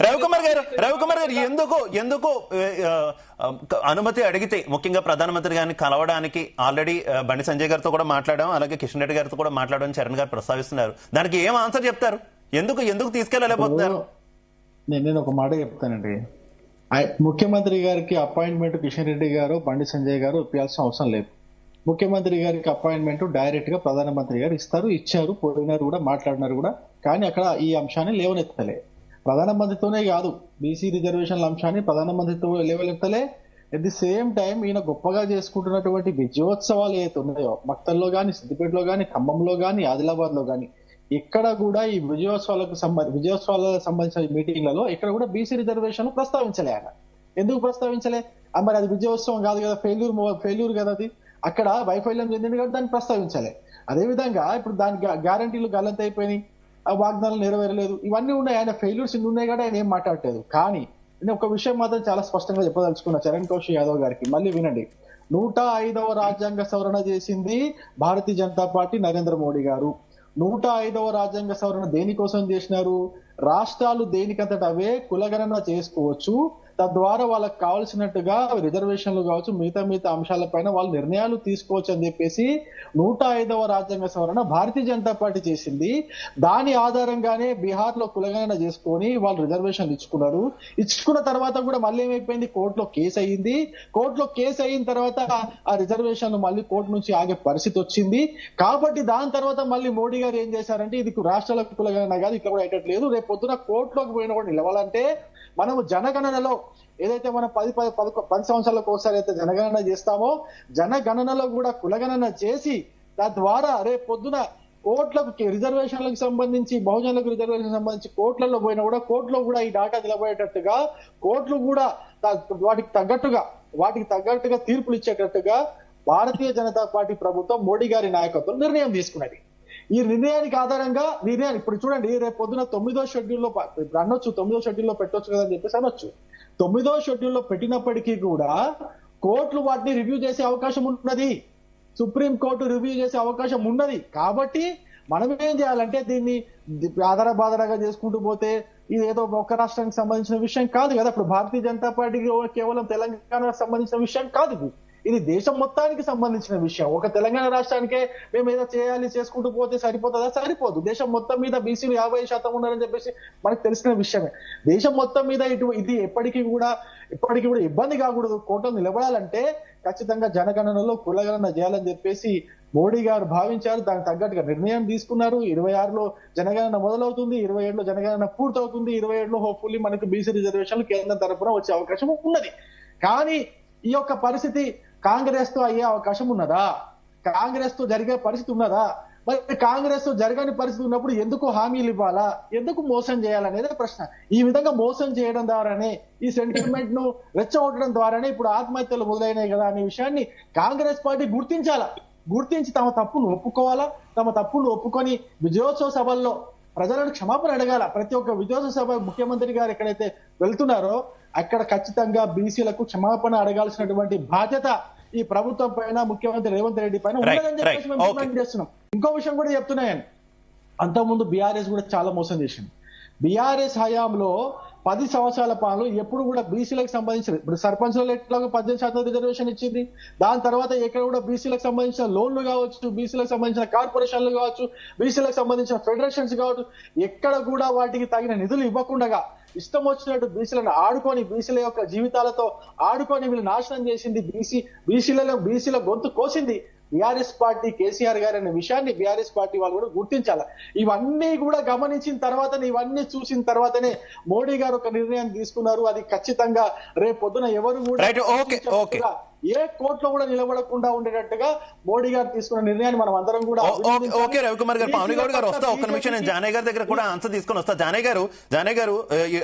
రవికుమార్ గారు ఎందుకు అనుమతి అడిగితే ముఖ్యంగా ప్రధానమంత్రి గారిని కలవడానికి ఆల్రెడీ బండి సంజయ్ గారితో కూడా మాట్లాడాం, అలాగే కిషన్ రెడ్డి గారితో కూడా మాట్లాడడం చరణ్ గారు ప్రస్తావిస్తున్నారు. దానికి ఏం ఆన్సర్ చెప్తారు? ఎందుకు తీసుకెళ్ళలేకపోతున్నారు? నేను ఒక మాట చెప్తానండి. ముఖ్యమంత్రి గారికి అపాయింట్మెంట్ కిషన్ రెడ్డి గారు బండి సంజయ్ గారు ఇప్పాల్సిన అవసరం లేదు. ముఖ్యమంత్రి గారికి అపాయింట్మెంట్ డైరెక్ట్ గా ప్రధానమంత్రి గారు ఇచ్చారు, పోయినారు కూడా, మాట్లాడినారు కూడా. కానీ అక్కడ ఈ అంశాన్ని లేవనెత్తలే. ప్రధానమంత్రితోనే కాదు, బీసీ రిజర్వేషన్ల అంశాన్ని ప్రధానమంత్రితో లేవనెత్తలే. అట్ ది సేమ్ టైం ఈయన గొప్పగా చేసుకుంటున్నటువంటి విజయోత్సవాలు ఏవైతే ఉన్నాయో, మక్తల్లో గాని, సిద్దిపేటలో గాని, ఖమ్మంలో గాని, ఆదిలాబాద్ లో గాని, ఇక్కడ కూడా ఈ విజయోత్సవాలకు సంబంధించిన మీటింగ్లలో ఇక్కడ కూడా బీసీ రిజర్వేషన్ ప్రస్తావించలే. ఆయన ఎందుకు ప్రస్తావించలే? మరి అది విజయోత్సవం కాదు కదా, ఫెయిల్యూర్ కదా అది. అక్కడ వైఫల్యం చెందింది కాబట్టి దాన్ని ప్రస్తావించాలి. అదేవిధంగా ఇప్పుడు దానికి గ్యారంటీలు గల్లంత అయిపోయినాయి, ఆ వాగ్దానాలు నెరవేరలేదు, ఇవన్నీ ఉన్నాయి. ఆయన ఫెయిల్యూర్స్ ఇన్ని ఉన్నాయి కాబట్టి ఆయన ఏం మాట్లాడలేదు. కానీ నేను ఒక విషయం మాత్రం చాలా స్పష్టంగా చెప్పదలుచుకున్నా చరణ్ కౌశిక్ యాదవ్ గారికి. మళ్ళీ వినండి. 105వ రాజ్యాంగ సవరణ చేసింది భారతీయ జనతా పార్టీ, నరేంద్ర మోడీ గారు. 105వ రాజ్యాంగ సవరణ దేనికోసం చేసినారు? రాష్ట్రాలు దేనికంతట అవే కులగణన చేసుకోవచ్చు, తద్వారా వాళ్ళకి కావాల్సినట్టుగా రిజర్వేషన్లు కావచ్చు, మిగతా అంశాలపైన వాళ్ళు నిర్ణయాలు తీసుకోవచ్చు అని చెప్పేసి 105వ రాజ్యాంగ సవరణ భారతీయ జనతా పార్టీ చేసింది. దాని ఆధారంగానే బీహార్ లో కులగణన చేసుకొని వాళ్ళు రిజర్వేషన్లు ఇచ్చుకున్న తర్వాత కూడా మళ్ళీ ఏమైపోయింది, కోర్టులో కేసు అయ్యింది. కోర్టులో కేసు అయిన తర్వాత ఆ రిజర్వేషన్లు మళ్ళీ కోర్టు నుంచి ఆగే పరిస్థితి వచ్చింది. కాబట్టి దాని తర్వాత మళ్ళీ మోడీ గారు ఏం చేశారంటే, ఇది రాష్ట్రాలకు కులగణన కాదు, ఇట్లా కూడా అయ్యట్లేదు, రేపు పొద్దున కోర్టులోకి పోయిన కూడా నిలవాలంటే మనము జనగణనలో ఏదైతే మనం 10 సంవత్సరాలకు ఒకసారి అయితే జనగణన చేస్తామో, జనగణనలో కూడా కులగణన చేసి తద్వారా రేపు పొద్దున కోట్లకు రిజర్వేషన్లకు సంబంధించి, బహుజనులకు రిజర్వేషన్ సంబంధించి కోట్లలో పోయినా కూడా కోర్టులో కూడా ఈ డాటా నిలబడేటట్టుగా, కోర్టులు కూడా వాటికి తగ్గట్టుగా తీర్పులు ఇచ్చేటట్టుగా భారతీయ జనతా పార్టీ ప్రభుత్వం మోడీ గారి నాయకత్వం నిర్ణయం తీసుకున్నది. ఈ నిర్ణయానికి ఆధారంగా ఇప్పుడు చూడండి, రేపు పొద్దున 9వ షెడ్యూల్లో అనొచ్చు, 9వ షెడ్యూల్లో పెట్టొచ్చు కదా అని చెప్పేసి అనొచ్చు. 9వ షెడ్యూల్లో పెట్టినప్పటికీ కూడా కోర్టులు వాటిని రివ్యూ చేసే అవకాశం ఉన్నది, సుప్రీం కోర్టు రివ్యూ చేసే అవకాశం ఉన్నది. కాబట్టి మనం ఏం చేయాలంటే దీన్ని ఆధారబాధరగా చేసుకుంటూ పోతే ఇది ఏదో ఒక రాష్ట్రానికి సంబంధించిన విషయం కాదు కదా. ఇప్పుడు భారతీయ జనతా పార్టీకి కేవలం తెలంగాణకు సంబంధించిన విషయం కాదు, ఇది దేశం మొత్తానికి సంబంధించిన విషయం. ఒక తెలంగాణ రాష్ట్రానికే మేము ఏదో చేసుకుంటూ పోతే సరిపోతుందా? సరిపోదు. దేశం మొత్తం మీద బీసీలు 50% ఉన్నారని చెప్పేసి మనకు తెలిసిన విషయమే. దేశం మొత్తం మీద ఇది ఎప్పటికీ కూడా ఇబ్బంది కాకూడదు. కోర్టులు నిలబడాలంటే ఖచ్చితంగా జనగణనలో కులగణన చేయాలని చెప్పేసి మోడీ గారు భావించారు. దానికి తగ్గట్టుగా నిర్ణయం తీసుకున్నారు. 26లో జనగణన మొదలవుతుంది, 27లో జనగణన పూర్తవుతుంది, 27లో హోప్ఫుల్లీ మనకు బీసీ రిజర్వేషన్లు కేంద్రం తరఫున వచ్చే అవకాశం ఉన్నది. కానీ ఈ యొక్క పరిస్థితి కాంగ్రెస్ తో అయ్యే అవకాశం ఉన్నదా? కాంగ్రెస్ తో జరిగే పరిస్థితి ఉన్నదా? మరి కాంగ్రెస్ తో జరగని పరిస్థితి ఉన్నప్పుడు ఎందుకు హామీలు ఇవ్వాలా, ఎందుకు మోసం చేయాలనేది ప్రశ్న. ఈ విధంగా మోసం చేయడం ద్వారానే, ఈ సెంటిమెంట్ ను రెచ్చగొట్టడం ద్వారానే ఇప్పుడు ఆత్మహత్యలు మొదలైనాయి కదా అనే విషయాన్ని కాంగ్రెస్ పార్టీ గుర్తించి తమ తప్పును ఒప్పుకోవాలా. తమ తప్పును ఒప్పుకొని విజయోత్సవ సభల్లో ప్రజలను క్షమాపణ అడగాల. ప్రతి ఒక్క విజయోత్సవ సభ ముఖ్యమంత్రి గారు ఎక్కడైతే వెళ్తున్నారో అక్కడ ఖచ్చితంగా బీసీలకు క్షమాపణ అడగాల్సినటువంటి బాధ్యత ఈ ప్రభుత్వం పైన, ముఖ్యమంత్రి రేవంత్ రెడ్డి పైన ఉన్నదని చెప్పేసి మేము డిమాండ్ చేస్తున్నాం. ఇంకో విషయం కూడా చెప్తున్నాయని, అంతకుముందు బీఆర్ఎస్ కూడా చాలా మోసం చేసింది. బీఆర్ఎస్ హయాంలో 10 సంవత్సరాల పాలన ఎప్పుడు కూడా బీసీలకు సంబంధించిన, ఇప్పుడు సర్పంచ్లలో ఎట్లాగో 18% రిజర్వేషన్ ఇచ్చింది. దాని తర్వాత ఎక్కడ కూడా బీసీలకు సంబంధించిన లోన్లు కావచ్చు, బీసీలకు సంబంధించిన కార్పొరేషన్లు కావచ్చు, బీసీలకు సంబంధించిన ఫెడరేషన్స్ కావచ్చు, ఎక్కడ కూడా వాటికి తగిన నిధులు ఇవ్వకుండా ఇష్టం వచ్చినట్టు బీసీలను ఆడుకొని, బీసీల యొక్క జీవితాలతో ఆడుకొని వీళ్ళు నాశనం చేసింది. బీసీల గొంతు కోసింది బీఆర్ఎస్ పార్టీ, కేసీఆర్ గారు అనే విషయాన్ని బీఆర్ఎస్ పార్టీ వాళ్ళు కూడా గుర్తించాలి. ఇవన్నీ కూడా గమనించిన తర్వాతనే, ఇవన్నీ చూసిన తర్వాతనే మోడీ గారు ఒక నిర్ణయం తీసుకున్నారు. అది ఖచ్చితంగా రేపు పొద్దున ఎవరు కూడా ఏ కోర్టులో కూడా నిలబడకుండా ఉండేటట్టుగా మోడీ గారు తీసుకున్న నిర్ణయాన్ని మనం అందరం కూడా. ఓకే రవికుమార్ గారు, పావని గౌడ్ గారు వస్తా, ఒక్క నిమిషం నేను జానయ్య గారి దగ్గర కూడా ఆన్సర్ తీసుకొని వస్తా. జానయ్య గారు